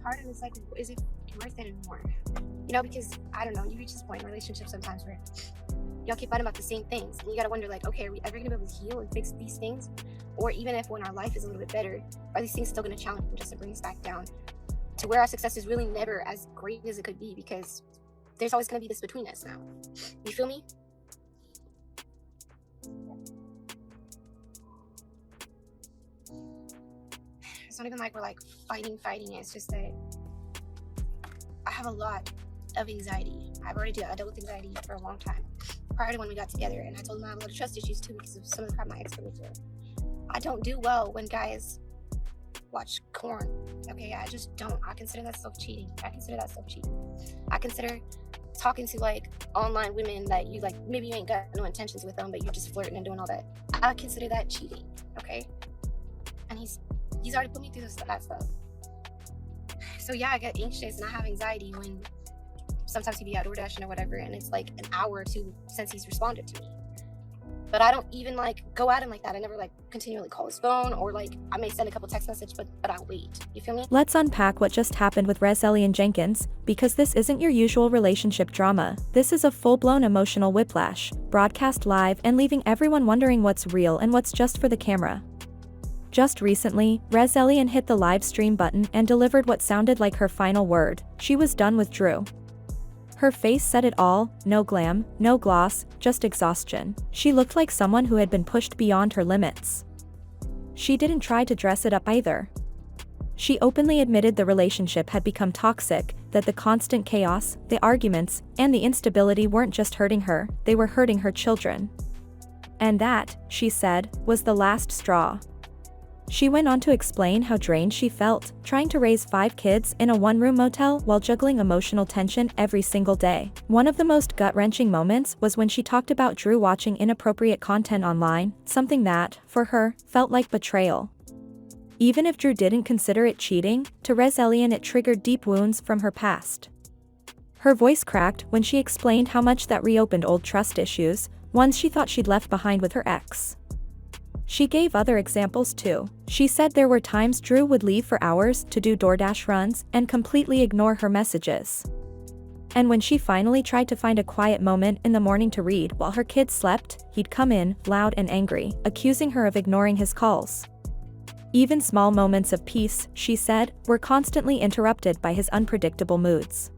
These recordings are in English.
apart, and it's like, is it worth it anymore? Because I don't know, you reach this point in relationships sometimes where y'all keep fighting about the same things, and you gotta wonder, like, okay, are we ever gonna be able to heal and fix these things? Or even if when our life is a little bit better, are these things still gonna challenge us and bring us back down to where our success is really never as great as it could be, because there's always gonna be this between us now. You feel me? It's not even like we're like fighting. It's just that I have a lot of anxiety. I've already dealt with anxiety for a long time prior to when we got together, and I told him I have a lot of trust issues too because of some of the crap my ex put me through. I don't do well when guys watch porn. Okay, I just don't. I consider that self-cheating. I consider talking to like online women that you like, maybe you ain't got no intentions with them, but you're just flirting and doing all that. I consider that cheating. Okay, and he's already put me through that stuff. So yeah, I get anxious and I have anxiety when sometimes he'd be out DoorDashing or whatever, and it's like an hour or two since he's responded to me. But I don't even like go at him like that. I never like continually call his phone, or like I may send a couple text messages, but I'll wait. You feel me? Let's unpack what just happened with Rezeli and Jenkins, because this isn't your usual relationship drama. This is a full-blown emotional whiplash, broadcast live and leaving everyone wondering what's real and what's just for the camera. Just recently, Rezeli hit the live stream button and delivered what sounded like her final word. She was done with Drew. Her face said it all, no glam, no gloss, just exhaustion. She looked like someone who had been pushed beyond her limits. She didn't try to dress it up either. She openly admitted the relationship had become toxic, that the constant chaos, the arguments, and the instability weren't just hurting her, they were hurting her children. And that, she said, was the last straw. She went on to explain how drained she felt, trying to raise 5 kids in a one-room motel while juggling emotional tension every single day. One of the most gut-wrenching moments was when she talked about Drew watching inappropriate content online, something that, for her, felt like betrayal. Even if Drew didn't consider it cheating, to Rezeli it triggered deep wounds from her past. Her voice cracked when she explained how much that reopened old trust issues, ones she thought she'd left behind with her ex. She gave other examples too. She said there were times Drew would leave for hours to do DoorDash runs and completely ignore her messages. And when she finally tried to find a quiet moment in the morning to read while her kids slept, he'd come in, loud and angry, accusing her of ignoring his calls. Even small moments of peace, she said, were constantly interrupted by his unpredictable moods.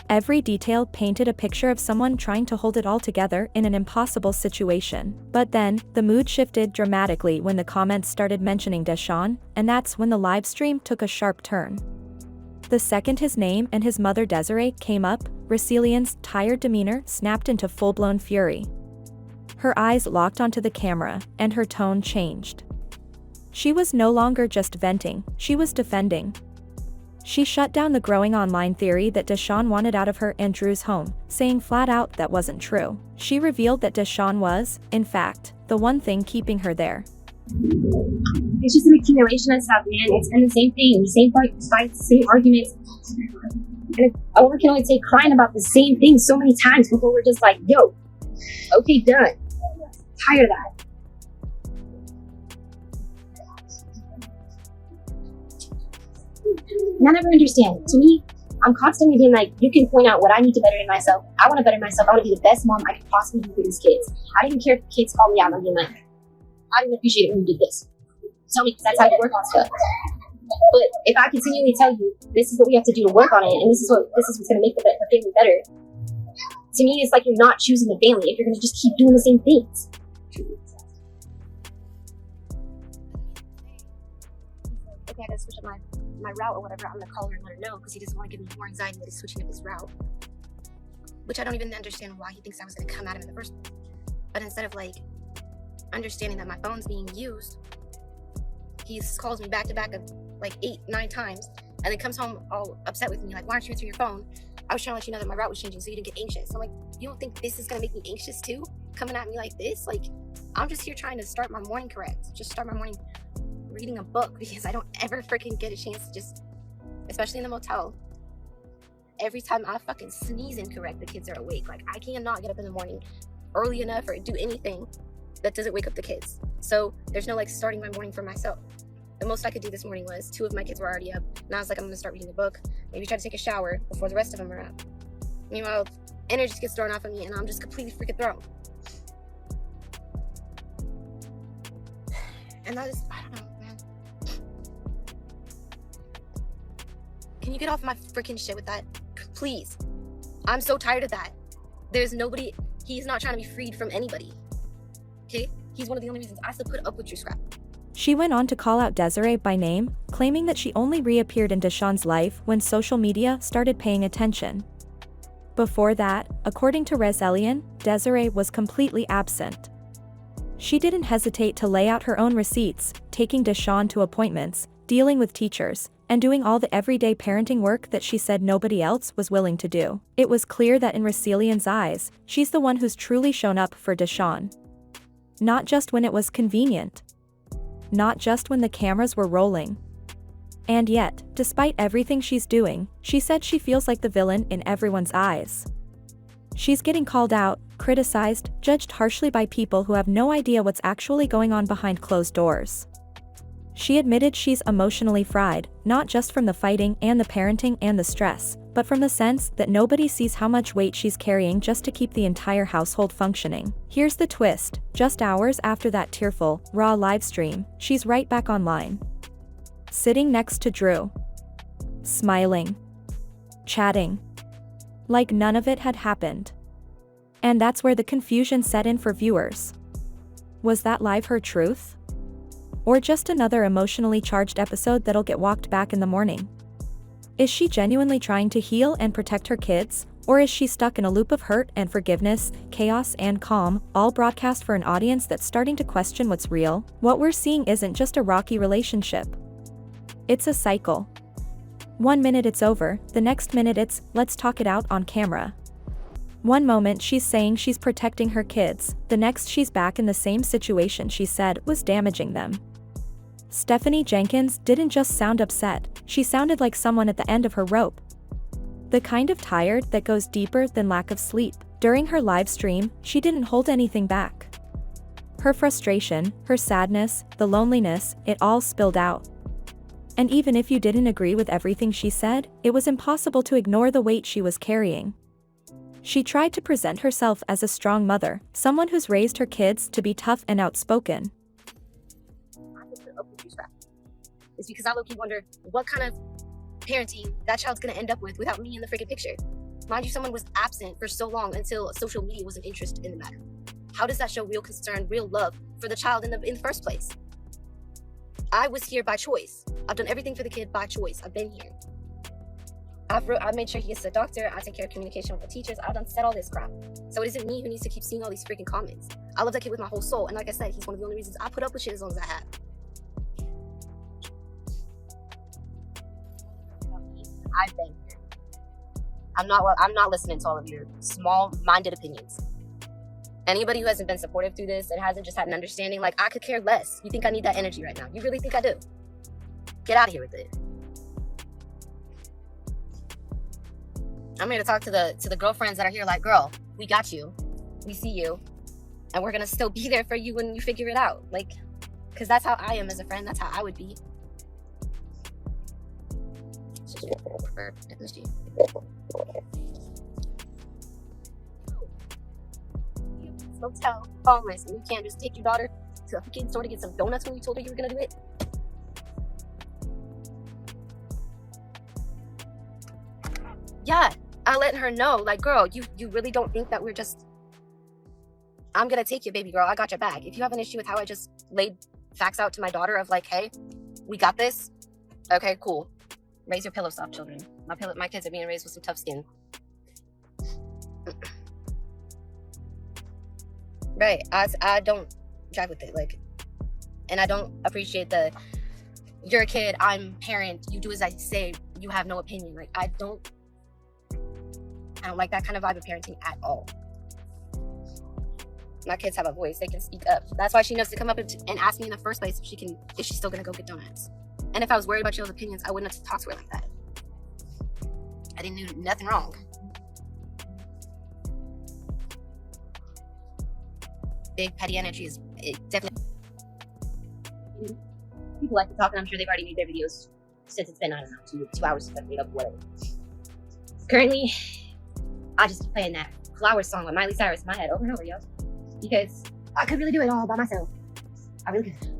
Every detail painted a picture of someone trying to hold it all together in an impossible situation. But then, the mood shifted dramatically when the comments started mentioning Deshaun, and that's when the live stream took a sharp turn. The second his name and his mother Desiree came up, Rezeli's tired demeanor snapped into full-blown fury. Her eyes locked onto the camera, and her tone changed. She was no longer just venting, she was defending. She shut down the growing online theory that Deshaun wanted out of her and Drew's home, saying flat out that wasn't true. She revealed that Deshaun was, in fact, the one thing keeping her there. It's just an accumulation of stuff, man. It's been the same thing, same fights, same arguments. And a woman can only take crying about the same thing so many times before we're just like, yo, okay, done. Tired of that. And I never understand. To me, I'm constantly being like, you can point out what I need to better in myself. I want to better myself. I want to be the best mom I could possibly be for these kids. I don't even care if the kids call me out. I'm being like, I didn't appreciate it when you did this. Tell me, because that's how you work on stuff. But if I continually tell you, this is what we have to do to work on it, and this is what's going to make the family better, to me, it's like you're not choosing the family if you're going to just keep doing the same things. Okay, I gotta switch up my route or whatever. I'm gonna call her and let her know because he doesn't want to give me more anxiety that he's switching up his route. Which I don't even understand why he thinks I was gonna come at him in the first place. But instead of like understanding that my phone's being used, he calls me back to back of like 8-9 times and then comes home all upset with me, like, why aren't you answering your phone? I was trying to let you know that my route was changing so you didn't get anxious. I'm like, you don't think this is gonna make me anxious too? Coming at me like this? Like, I'm just here trying to start my morning correct. Just start my morning reading a book, because I don't ever freaking get a chance to just, especially in the motel, every time I fucking sneeze incorrect, the kids are awake. Like, I cannot get up in the morning early enough or do anything that doesn't wake up the kids. So there's no like starting my morning for myself. The most I could do this morning was 2 of my kids were already up. And I was like, I'm gonna start reading a book, maybe try to take a shower before the rest of them are up. Meanwhile, energy just gets thrown off of me and I'm just completely freaking thrown. And that is, I don't know, man. Can you get off my freaking shit with that? Please. I'm so tired of that. There's nobody, he's not trying to be freed from anybody. Okay? He's one of the only reasons I still put up with your scrap. She went on to call out Desiree by name, claiming that she only reappeared in Deshawn's life when social media started paying attention. Before that, according to Resellian, Desiree was completely absent. She didn't hesitate to lay out her own receipts, taking Deshawn to appointments, dealing with teachers, and doing all the everyday parenting work that she said nobody else was willing to do. It was clear that in Resellian's eyes, she's the one who's truly shown up for Deshawn. Not just when it was convenient. Not just when the cameras were rolling. And yet, despite everything she's doing, she said she feels like the villain in everyone's eyes. She's getting called out, criticized, judged harshly by people who have no idea what's actually going on behind closed doors. She admitted she's emotionally fried, not just from the fighting and the parenting and the stress, but from the sense that nobody sees how much weight she's carrying just to keep the entire household functioning. Here's the twist: just hours after that tearful, raw livestream, she's right back online. Sitting next to Drew. Smiling. Chatting. Like none of it had happened. And that's where the confusion set in for viewers. Was that live her truth? Or just another emotionally charged episode that'll get walked back in the morning? Is she genuinely trying to heal and protect her kids, or is she stuck in a loop of hurt and forgiveness, chaos and calm, all broadcast for an audience that's starting to question what's real? What we're seeing isn't just a rocky relationship. It's a cycle. 1 minute it's over, the next minute it's, let's talk it out on camera. One moment she's saying she's protecting her kids, the next she's back in the same situation she said was damaging them. Stephanie Jenkins didn't just sound upset, she sounded like someone at the end of her rope. The kind of tired that goes deeper than lack of sleep. During her live stream, she didn't hold anything back. Her frustration, her sadness, the loneliness, it all spilled out. And even if you didn't agree with everything she said, it was impossible to ignore the weight she was carrying. She tried to present herself as a strong mother, someone who's raised her kids to be tough and outspoken. It's because I low-key wonder what kind of parenting that child's gonna end up with without me in the freaking picture. Mind you, someone was absent for so long until social media was an interest in the matter. How does that show real concern, real love for the child in the first place? I was here by choice. I've done everything for the kid by choice. I've been here. I've made sure he gets to the doctor. I take care of communication with the teachers. I've said all this crap. So it isn't me who needs to keep seeing all these freaking comments. I love that kid with my whole soul. And like I said, he's one of the only reasons I put up with shit as long as I have. I've been here. I'm not listening to all of your small-minded opinions. Anybody who hasn't been supportive through this and hasn't just had an understanding, like, I could care less. You think I need that energy right now? You really think I do? Get out of here with it. I'm here to talk to the girlfriends that are here like, girl, we got you. We see you. And we're gonna still be there for you when you figure it out. Like, because that's how I am as a friend. That's how I would be. Hotel, homeless, and you can't just take your daughter to a freaking store to get some donuts when you told her you were gonna do it? Yeah, I let her know, like, girl, you really don't think that we're just, I'm gonna take you, baby girl, I got your back. If you have an issue with how I just laid facts out to my daughter of like, hey, we got this, okay, cool. Raise your pillow soft, children. My kids are being raised with some tough skin. Right, I don't drive with it, like, and I don't appreciate you're a kid, I'm parent, you do as I say, you have no opinion. Like, I don't like that kind of vibe of parenting at all. My kids have a voice, they can speak up. That's why she knows to come up and ask me in the first place if she's still gonna go get donuts. And if I was worried about y'all's opinions, I wouldn't have talked to her like that. I didn't do nothing wrong. Big petty energy is definitely. People like to talk, and I'm sure they've already made their videos since it's been, I don't know, 2 hours since I made up, whatever. Currently, I just keep playing that Flowers song with Miley Cyrus in my head over and over, yo. Because I could really do it all by myself. I really could.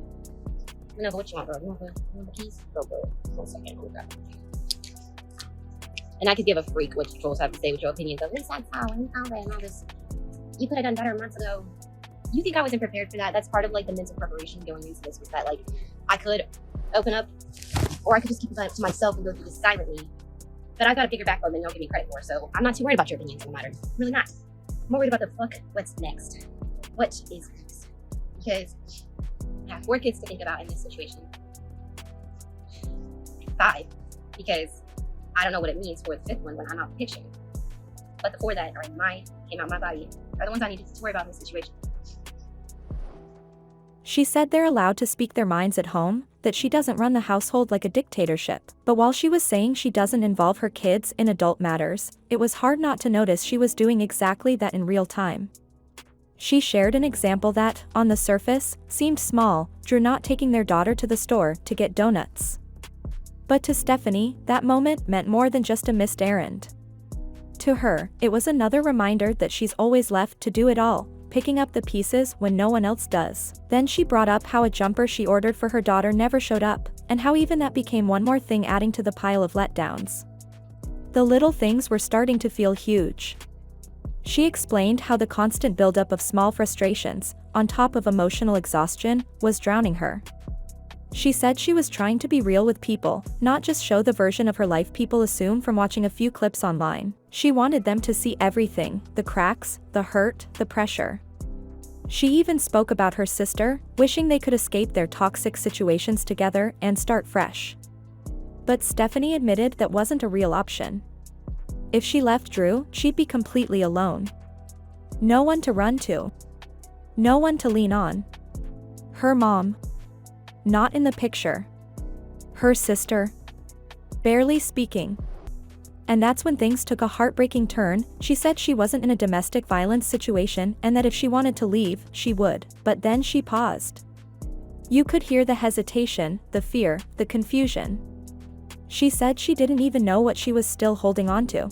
You know, what you want, bro? You want the keys? Go, bro. 1 second. Oh, God. And I could give a freak what you trolls have to say with your opinions of this, that's how, and how, and all this. You could have done better months ago. You think I wasn't prepared for that? That's part of like the mental preparation going into this, was that like I could open up, or I could just keep it to myself and go through this silently. But I've got a bigger backbone than you'll give me credit for, so I'm not too worried about your opinions on the matter. Really not. I'm more worried about what's next. What is next? Because I have 4 kids to think about in this situation. 5, because I don't know what it means for the 5th one when I'm out of the picture. But the 4 that are came out of my body are the ones I need to worry about in this situation. She said they're allowed to speak their minds at home, that she doesn't run the household like a dictatorship. But while she was saying she doesn't involve her kids in adult matters, it was hard not to notice she was doing exactly that in real time. She shared an example that, on the surface, seemed small, Drew not taking their daughter to the store to get donuts. But to Stephanie, that moment meant more than just a missed errand. To her, it was another reminder that she's always left to do it all, picking up the pieces when no one else does. Then she brought up how a jumper she ordered for her daughter never showed up, and how even that became one more thing adding to the pile of letdowns. The little things were starting to feel huge. She explained how the constant buildup of small frustrations, on top of emotional exhaustion, was drowning her. She said she was trying to be real with people, not just show the version of her life people assume from watching a few clips online. She wanted them to see everything, the cracks, the hurt, the pressure. She even spoke about her sister, wishing they could escape their toxic situations together and start fresh. But Stephanie admitted that wasn't a real option. If she left Drew, she'd be completely alone. No one to run to. No one to lean on. Her mom. Not in the picture. Her sister. Barely speaking. And that's when things took a heartbreaking turn. She said she wasn't in a domestic violence situation and that if she wanted to leave, she would. But then she paused. You could hear the hesitation, the fear, the confusion. She said she didn't even know what she was still holding on to.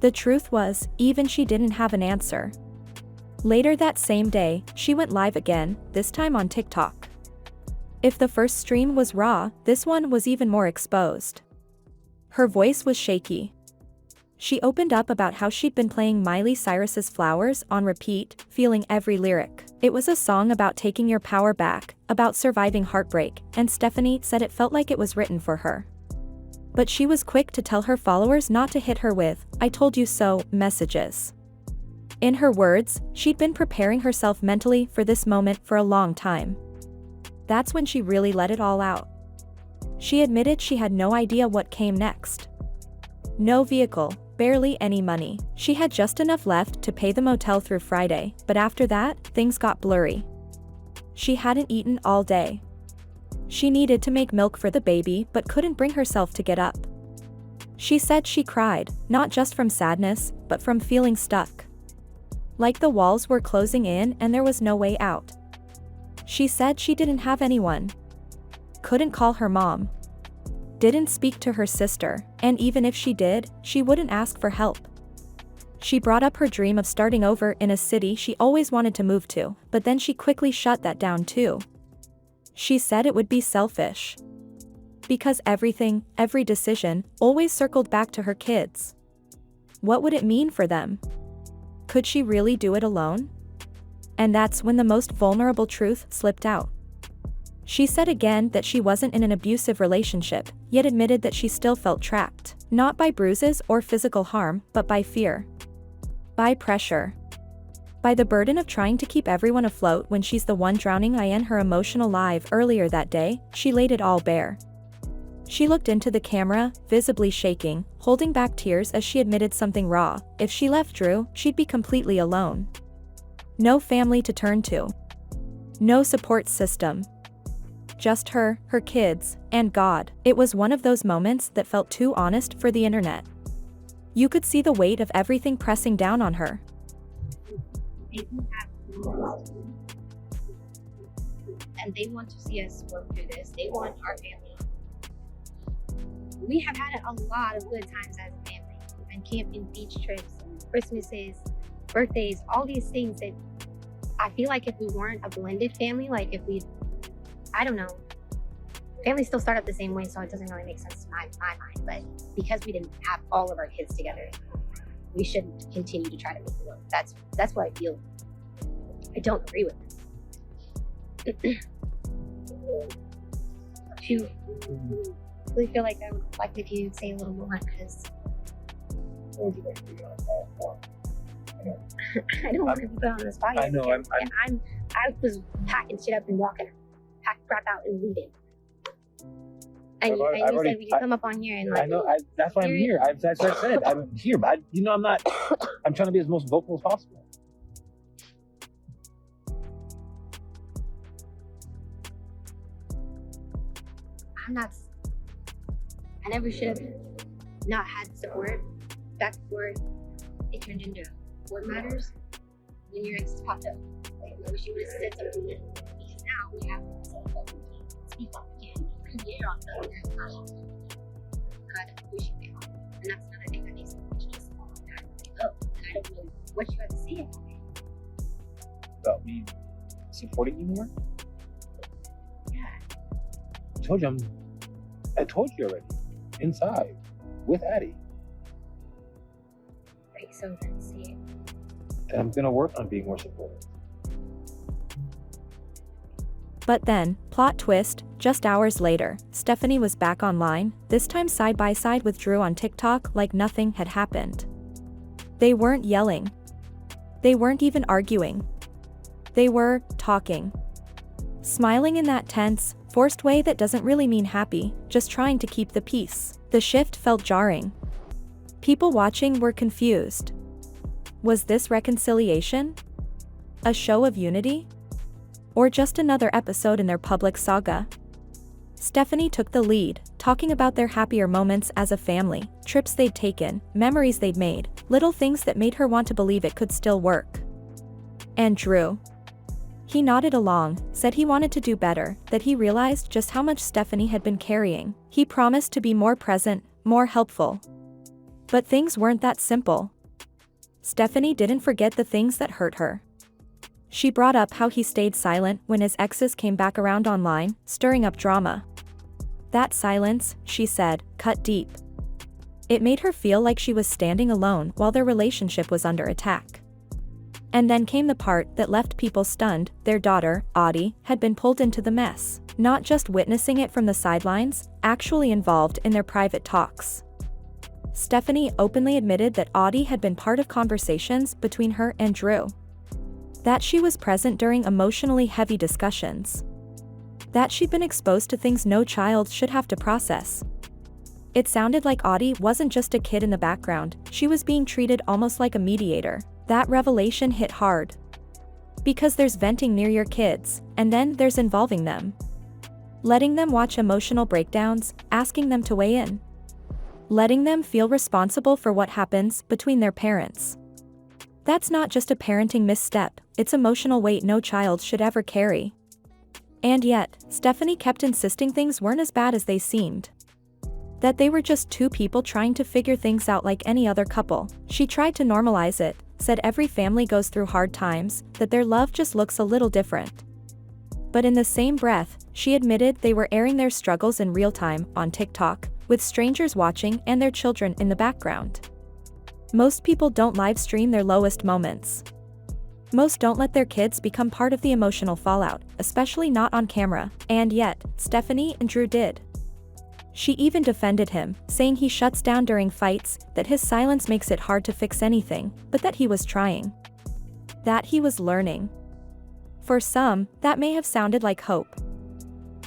The truth was, even she didn't have an answer. Later that same day, she went live again, this time on TikTok. If the first stream was raw, this one was even more exposed. Her voice was shaky. She opened up about how she'd been playing Miley Cyrus's Flowers on repeat, feeling every lyric. It was a song about taking your power back, about surviving heartbreak, and Stephanie said it felt like it was written for her. But she was quick to tell her followers not to hit her with, "I told you so," messages. In her words, she'd been preparing herself mentally for this moment for a long time. That's when she really let it all out. She admitted she had no idea what came next. No vehicle, barely any money. She had just enough left to pay the motel through Friday, but after that, things got blurry. She hadn't eaten all day. She needed to make milk for the baby but couldn't bring herself to get up. She said she cried, not just from sadness, but from feeling stuck. Like the walls were closing in and there was no way out. She said she didn't have anyone. Couldn't call her mom. Didn't speak to her sister, and even if she did, she wouldn't ask for help. She brought up her dream of starting over in a city she always wanted to move to, but then she quickly shut that down too. She said it would be selfish. Because everything, every decision, always circled back to her kids. What would it mean for them? Could she really do it alone? And that's when the most vulnerable truth slipped out. She said again that she wasn't in an abusive relationship, yet admitted that she still felt trapped, not by bruises or physical harm, but by fear. By pressure. By the burden of trying to keep everyone afloat when she's the one drowning. In her emotional live earlier that day, she laid it all bare. She looked into the camera, visibly shaking, holding back tears as she admitted something raw. If she left Drew, she'd be completely alone. No family to turn to. No support system. Just her kids, and God. It was one of those moments that felt too honest for the internet. You could see the weight of everything pressing down on her. and they want to see us work through this. They want our family. We have had a lot of good times as a family. We've been camping, beach trips, Christmases, birthdays, all these things that I feel like if we weren't a blended family, like if we, I don't know, families still start up the same way, so it doesn't really make sense to my mind. But because we didn't have all of our kids together, we should continue to try to make it work. That's what I feel. I don't agree with it. You really feel like I would like if you say a little more, because I don't want to be put on the spot. I know. I was packing shit up and walking, pack crap out and leaving. And you said we could come up on here and like. I know. That's why I'm here. That's what I said. I'm here, but I'm not. I'm trying to be as most vocal as possible. I never should have not had support back before it turned into what matters when your ex popped up. Like, I wish you would have said something then, because now we have to speak up again, create on stuff. God, I wish you could. And that's another thing that makes me just up. And I don't know what you have to say about it. About me supporting you more? Yeah. I told you already. Inside. With Addie. Right, so then see it. And I'm gonna work on being more supportive. But then, plot twist, just hours later, Stephanie was back online, this time side by side with Drew on TikTok like nothing had happened. They weren't yelling. They weren't even arguing. They were talking. Smiling in that tense, forced way that doesn't really mean happy, just trying to keep the peace. The shift felt jarring. People watching were confused. Was this reconciliation? A show of unity? Or just another episode in their public saga? Stephanie took the lead, talking about their happier moments as a family, trips they'd taken, memories they'd made, little things that made her want to believe it could still work. And Drew? He nodded along, said he wanted to do better, that he realized just how much Stephanie had been carrying. He promised to be more present, more helpful. But things weren't that simple. Stephanie didn't forget the things that hurt her. She brought up how he stayed silent when his exes came back around online, stirring up drama. That silence, she said, cut deep. It made her feel like she was standing alone while their relationship was under attack. And then came the part that left people stunned. Their daughter, Audie, had been pulled into the mess, not just witnessing it from the sidelines, actually involved in their private talks. Stephanie openly admitted that Audie had been part of conversations between her and Drew. That she was present during emotionally heavy discussions. That she'd been exposed to things no child should have to process. It sounded like Audie wasn't just a kid in the background, she was being treated almost like a mediator. That revelation hit hard. Because there's venting near your kids, and then there's involving them. Letting them watch emotional breakdowns, asking them to weigh in. Letting them feel responsible for what happens between their parents. That's not just a parenting misstep, it's emotional weight no child should ever carry. And yet, Stephanie kept insisting things weren't as bad as they seemed. That they were just two people trying to figure things out like any other couple. She tried to normalize it, said every family goes through hard times, that their love just looks a little different. But in the same breath, she admitted they were airing their struggles in real time on TikTok, with strangers watching and their children in the background. Most people don't live stream their lowest moments. Most don't let their kids become part of the emotional fallout, especially not on camera, and yet, Stephanie and Drew did. She even defended him, saying he shuts down during fights, that his silence makes it hard to fix anything, but that he was trying. That he was learning. For some, that may have sounded like hope.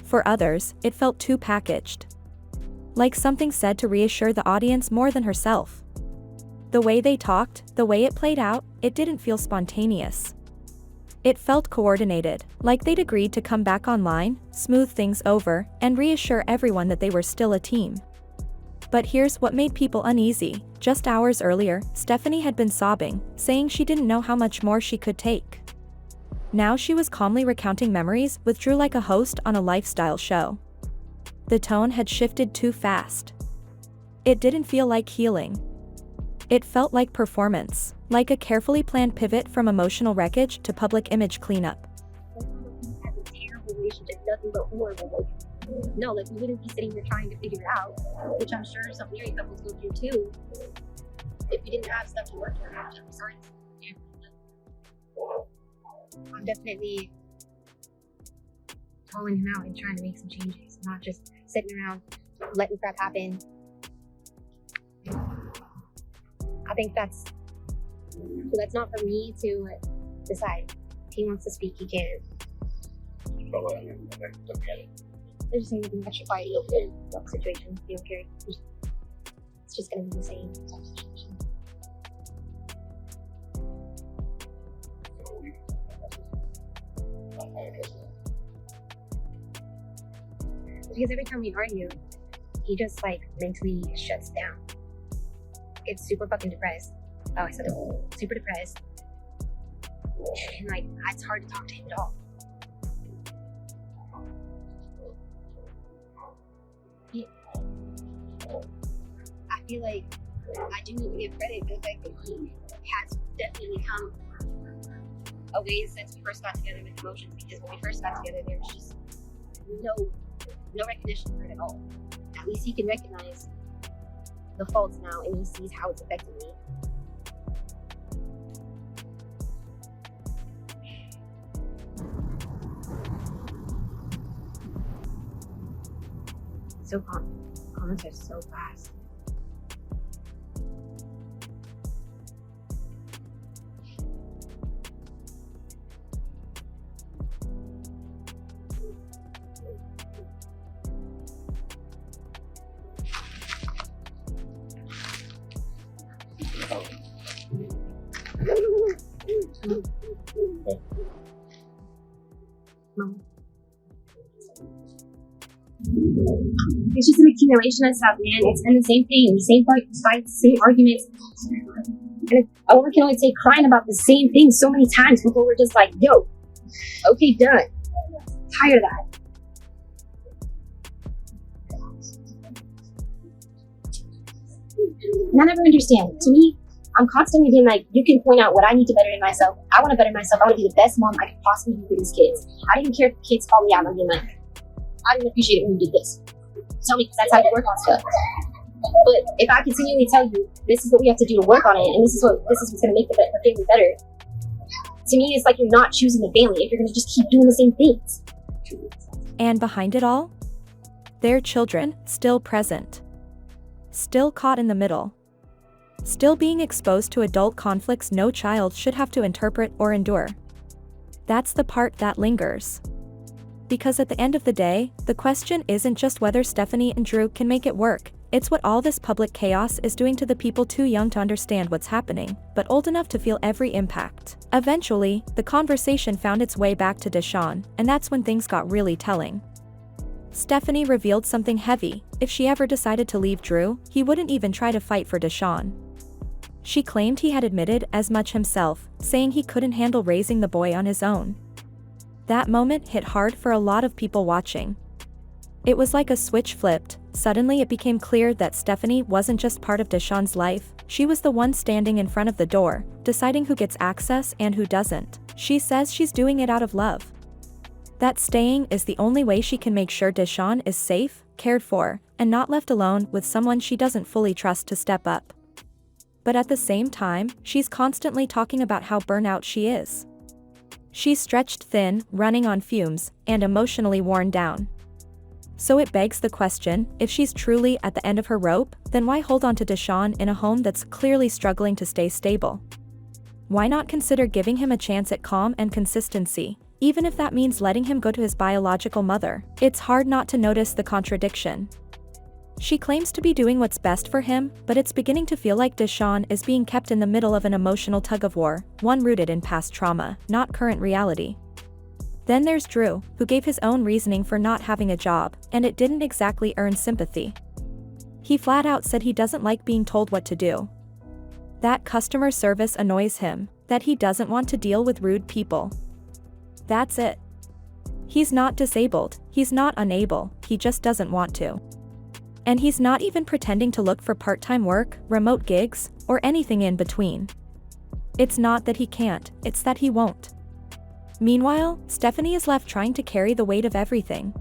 For others, it felt too packaged. Like something said to reassure the audience more than herself. The way they talked, the way it played out, it didn't feel spontaneous. It felt coordinated, like they'd agreed to come back online, smooth things over, and reassure everyone that they were still a team. But here's what made people uneasy. Just hours earlier, Stephanie had been sobbing, saying she didn't know how much more she could take. Now she was calmly recounting memories with Drew like a host on a lifestyle show. The tone had shifted too fast. It didn't feel like healing. It felt like performance, like a carefully planned pivot from emotional wreckage to public image cleanup. Has a terrible relationship, nothing but horrible. Like, no, like we wouldn't be sitting here trying to figure it out, which I'm sure some married couples go through too, if we didn't have stuff to work on. I'm sorry. I'm definitely calling him out and trying to make some changes, not just sitting around letting crap happen. I think that's not for me to decide. If he wants to speak, he can. They're just saying anything extra quiet, you'll fit the situation. You don't care. It's just gonna be the same situation. Because every time we argue, he just like mentally shuts down. Gets super fucking depressed. Oh, I said it. Super depressed. And like, it's hard to talk to him at all. I feel like I do need to give credit for the fact that he has definitely come a ways since we first got together with emotions, because when we first got together, there was just no recognition for it at all. At least he can recognize the faults now, and he sees how it's affecting me. So comments are so fast. It's just an accumulation of stuff, man. It's been the same thing, the same fights, same arguments. And a woman can only take crying about the same thing so many times before we're just like, yo, okay, done. Tired of that. And I never understand. To me, I'm constantly being like, you can point out what I need to better in myself. I want to better myself. I want to be the best mom I could possibly be for these kids. I don't even care if the kids call me out. I'm being like, I didn't appreciate it when you did this. Tell me, because that's how you work on stuff. But if I continually tell you, this is what we have to do to work on it, and this is what's going to make the family better, to me, it's like you're not choosing the family if you're going to just keep doing the same things. And behind it all, their children, still present. Still caught in the middle. Still being exposed to adult conflicts no child should have to interpret or endure. That's the part that lingers. Because at the end of the day, the question isn't just whether Stephanie and Drew can make it work, it's what all this public chaos is doing to the people too young to understand what's happening, but old enough to feel every impact. Eventually, the conversation found its way back to Deshawn, and that's when things got really telling. Stephanie revealed something heavy. If she ever decided to leave Drew, he wouldn't even try to fight for Deshawn. She claimed he had admitted as much himself, saying he couldn't handle raising the boy on his own. That moment hit hard for a lot of people watching. It was like a switch flipped. Suddenly it became clear that Stephanie wasn't just part of Deshawn's life, she was the one standing in front of the door, deciding who gets access and who doesn't. She says she's doing it out of love. That staying is the only way she can make sure Deshawn is safe, cared for, and not left alone with someone she doesn't fully trust to step up. But at the same time, she's constantly talking about how burnout she is. She's stretched thin, running on fumes, and emotionally worn down. So it begs the question, if she's truly at the end of her rope, then why hold on to Deshawn in a home that's clearly struggling to stay stable? Why not consider giving him a chance at calm and consistency, even if that means letting him go to his biological mother? It's hard not to notice the contradiction. She claims to be doing what's best for him, but it's beginning to feel like Deshawn is being kept in the middle of an emotional tug-of-war, one rooted in past trauma, not current reality. Then there's Drew, who gave his own reasoning for not having a job, and it didn't exactly earn sympathy. He flat out said he doesn't like being told what to do. That customer service annoys him, that he doesn't want to deal with rude people. That's it. He's not disabled, he's not unable, he just doesn't want to. And he's not even pretending to look for part-time work, remote gigs, or anything in between. It's not that he can't, it's that he won't. Meanwhile, Stephanie is left trying to carry the weight of everything.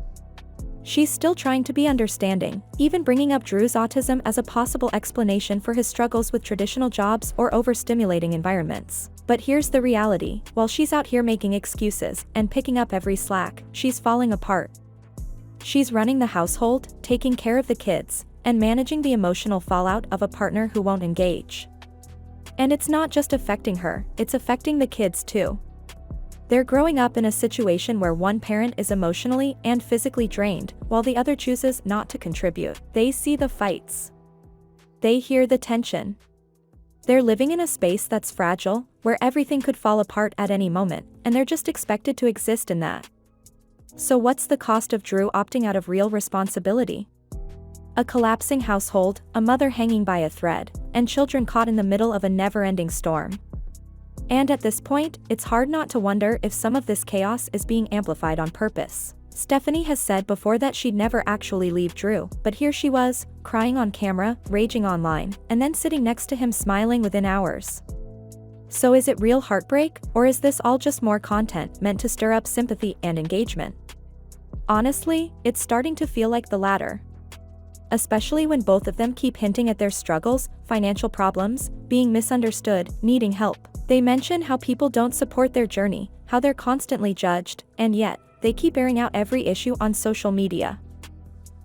She's still trying to be understanding, even bringing up Drew's autism as a possible explanation for his struggles with traditional jobs or overstimulating environments. But here's the reality: while she's out here making excuses and picking up every slack, she's falling apart. She's running the household, taking care of the kids, and managing the emotional fallout of a partner who won't engage. And it's not just affecting her, it's affecting the kids too. They're growing up in a situation where one parent is emotionally and physically drained, while the other chooses not to contribute. They see the fights. They hear the tension. They're living in a space that's fragile, where everything could fall apart at any moment, and they're just expected to exist in that. So what's the cost of Drew opting out of real responsibility? A collapsing household, a mother hanging by a thread, and children caught in the middle of a never-ending storm. And at this point, it's hard not to wonder if some of this chaos is being amplified on purpose. Stephanie has said before that she'd never actually leave Drew, but here she was, crying on camera, raging online, and then sitting next to him smiling within hours. So is it real heartbreak, or is this all just more content meant to stir up sympathy and engagement? Honestly, it's starting to feel like the latter. Especially when both of them keep hinting at their struggles, financial problems, being misunderstood, needing help. They mention how people don't support their journey, how they're constantly judged, and yet, they keep airing out every issue on social media.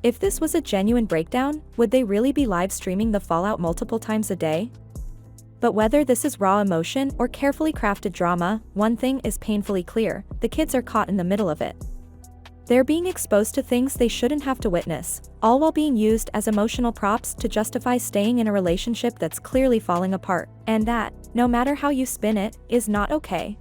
If this was a genuine breakdown, would they really be live streaming the fallout multiple times a day? But whether this is raw emotion or carefully crafted drama, one thing is painfully clear: the kids are caught in the middle of it. They're being exposed to things they shouldn't have to witness, all while being used as emotional props to justify staying in a relationship that's clearly falling apart. And that, no matter how you spin it, is not okay.